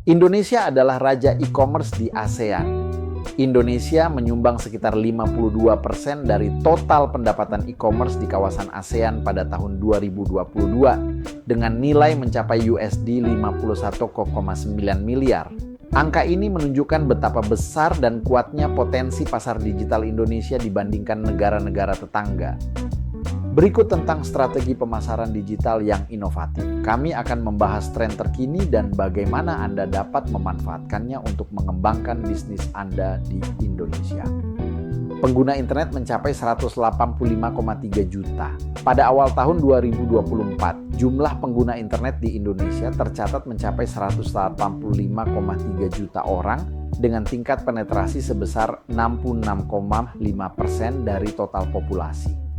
Indonesia adalah raja e-commerce di ASEAN. Indonesia menyumbang sekitar 52% dari total pendapatan e-commerce di kawasan ASEAN pada tahun 2022 dengan nilai mencapai USD 51,9 miliar. Angka ini menunjukkan betapa besar dan kuatnya potensi pasar digital Indonesia dibandingkan negara-negara tetangga. Berikut tentang strategi pemasaran digital yang inovatif. Kami akan membahas tren terkini dan bagaimana Anda dapat memanfaatkannya untuk mengembangkan bisnis Anda di Indonesia. Pengguna internet mencapai 185,3 juta. Pada awal tahun 2024, jumlah pengguna internet di Indonesia tercatat mencapai 185,3 juta orang dengan tingkat penetrasi sebesar 66,5% dari total populasi.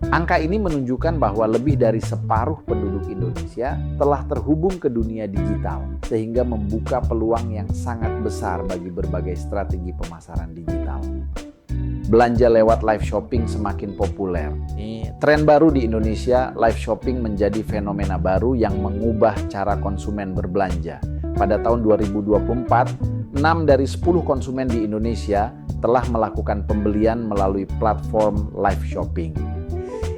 Angka ini menunjukkan bahwa lebih dari separuh penduduk Indonesia telah terhubung ke dunia digital, sehingga membuka peluang yang sangat besar bagi berbagai strategi pemasaran digital. Belanja lewat live shopping semakin populer. Tren baru di Indonesia, live shopping menjadi fenomena baru yang mengubah cara konsumen berbelanja. Pada tahun 2024, 6 dari 10 konsumen di Indonesia telah melakukan pembelian melalui platform live shopping.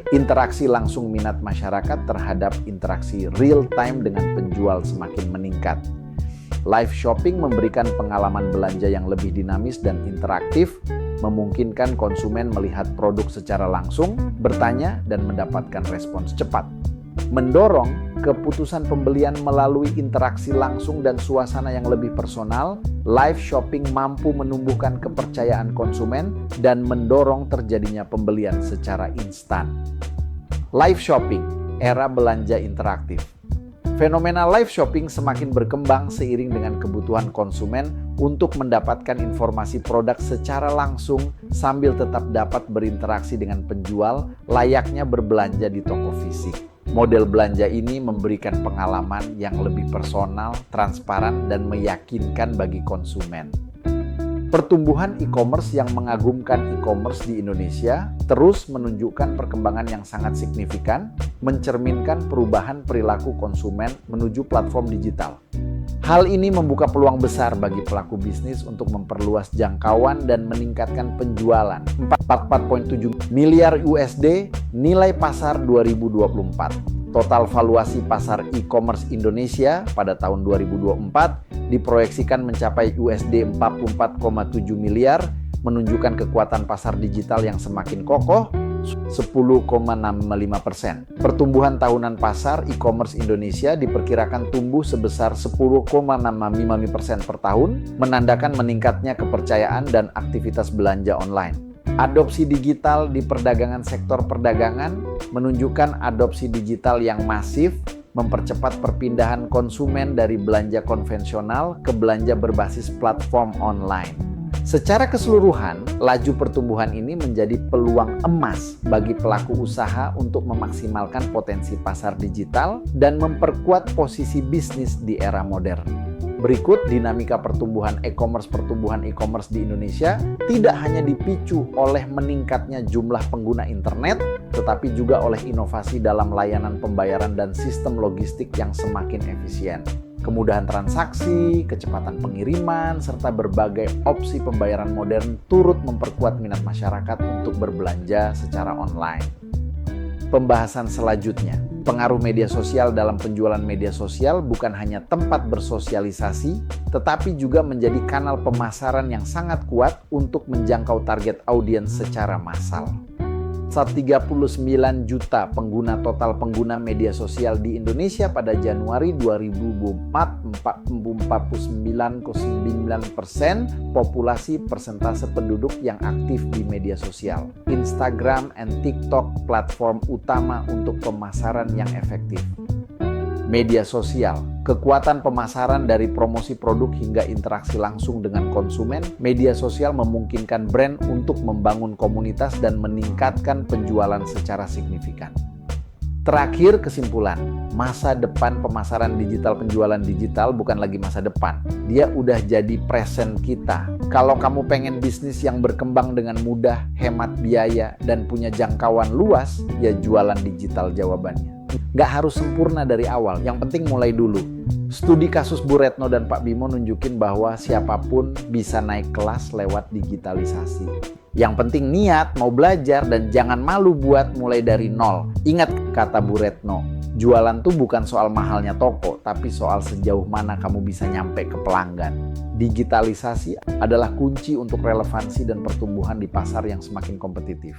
Interaksi langsung minat masyarakat terhadap interaksi real time dengan penjual semakin meningkat. Live shopping memberikan pengalaman belanja yang lebih dinamis dan interaktif, memungkinkan konsumen melihat produk secara langsung, bertanya, dan mendapatkan respons cepat. Mendorong keputusan pembelian melalui interaksi langsung dan suasana yang lebih personal, live shopping mampu menumbuhkan kepercayaan konsumen dan mendorong terjadinya pembelian secara instan. Live shopping, era belanja interaktif. Fenomena live shopping semakin berkembang seiring dengan kebutuhan konsumen untuk mendapatkan informasi produk secara langsung sambil tetap dapat berinteraksi dengan penjual layaknya berbelanja di toko fisik. Model belanja ini memberikan pengalaman yang lebih personal, transparan, dan meyakinkan bagi konsumen. Pertumbuhan e-commerce yang mengagumkan e-commerce di Indonesia terus menunjukkan perkembangan yang sangat signifikan, mencerminkan perubahan perilaku konsumen menuju platform digital. Hal ini membuka peluang besar bagi pelaku bisnis untuk memperluas jangkauan dan meningkatkan penjualan. 44,7 miliar USD nilai pasar 2024. Total valuasi pasar e-commerce Indonesia pada tahun 2024 diproyeksikan mencapai USD 44,7 miliar, menunjukkan kekuatan pasar digital yang semakin kokoh, 10,65%. Pertumbuhan tahunan pasar e-commerce Indonesia diperkirakan tumbuh sebesar 10,65% per tahun, menandakan meningkatnya kepercayaan dan aktivitas belanja online. Adopsi digital di perdagangan sektor perdagangan menunjukkan adopsi digital yang masif, mempercepat perpindahan konsumen dari belanja konvensional ke belanja berbasis platform online. Secara keseluruhan, laju pertumbuhan ini menjadi peluang emas bagi pelaku usaha untuk memaksimalkan potensi pasar digital dan memperkuat posisi bisnis di era modern. Berikut dinamika pertumbuhan e-commerce di Indonesia tidak hanya dipicu oleh meningkatnya jumlah pengguna internet, tetapi juga oleh inovasi dalam layanan pembayaran dan sistem logistik yang semakin efisien. Kemudahan transaksi, kecepatan pengiriman, serta berbagai opsi pembayaran modern turut memperkuat minat masyarakat untuk berbelanja secara online. Pembahasan selanjutnya, pengaruh media sosial dalam penjualan media sosial bukan hanya tempat bersosialisasi, tetapi juga menjadi kanal pemasaran yang sangat kuat untuk menjangkau target audiens secara massal. 39 juta total pengguna media sosial di Indonesia pada Januari 2024, 49,9% populasi persentase penduduk yang aktif di media sosial. Instagram and TikTok platform utama untuk pemasaran yang efektif. Media sosial, kekuatan pemasaran dari promosi produk hingga interaksi langsung dengan konsumen, media sosial memungkinkan brand untuk membangun komunitas dan meningkatkan penjualan secara signifikan. Terakhir, kesimpulan, masa depan pemasaran digital, penjualan digital bukan lagi masa depan. Dia udah jadi present kita. Kalau kamu pengen bisnis yang berkembang dengan mudah, hemat biaya, dan punya jangkauan luas, ya jualan digital jawabannya. Nggak harus sempurna dari awal, yang penting mulai dulu. Studi kasus Bu Retno dan Pak Bimo nunjukin bahwa siapapun bisa naik kelas lewat digitalisasi. Yang penting niat, mau belajar, dan jangan malu buat mulai dari nol. Ingat kata Bu Retno, jualan tuh bukan soal mahalnya toko, tapi soal sejauh mana kamu bisa nyampe ke pelanggan. Digitalisasi adalah kunci untuk relevansi dan pertumbuhan di pasar yang semakin kompetitif.